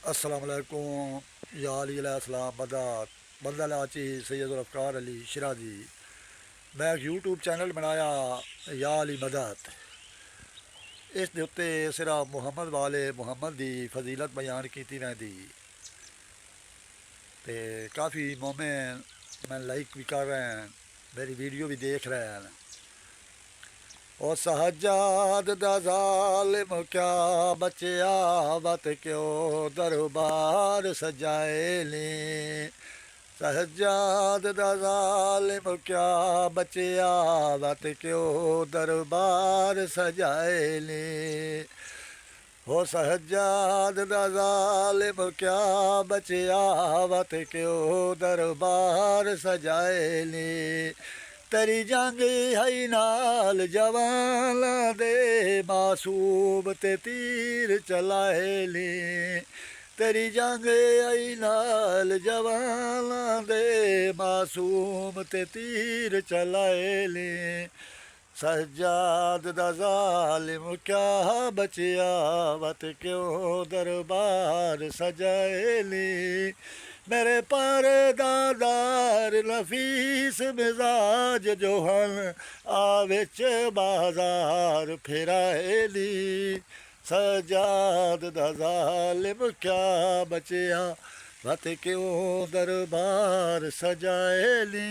अस्सलामुअलैकुम या अली अलैहिस्सलाम बदात बदलाची सैयद अफ़कार अली शिराजी। मैं एक यूट्यूब चैनल बनाया या अली मदद। इस दे उत्ते सिर्फ मुहम्मद वाले मुहम्मद दी फजीलत बयान की वैंदी ते काफ़ी मोमेन मैं लाइक भी कर रहे हैं, मेरी वीडियो भी देख रहे हैं। ओ सहजाद दा ज़ालिम क्या बचया वत क्यों दरबार सजाए ले। सहजाद दा ज़ालिम क्या बचया वत क्यों दरबार सजाए ले। हो सहजाद दा ज़ालिम क्या बचया वत क्यों दरबार सजाए ले। तेरी जंग है नाल जवाना दे मासूम ते तीर चलाए ले। तेरी जंग है नाल जवाना दे मासूम ते तीर चलाए ले। सज्जाद दा ज़ालिम क्या बचया वत क्यों दरबार सजाए ले। मेरे परदादार नफीस मिजाज जो हन आविच बाजार फिराए ली। सजाद दा ज़ालिम क्या बचया वत क्यों दरबार सजाए ली।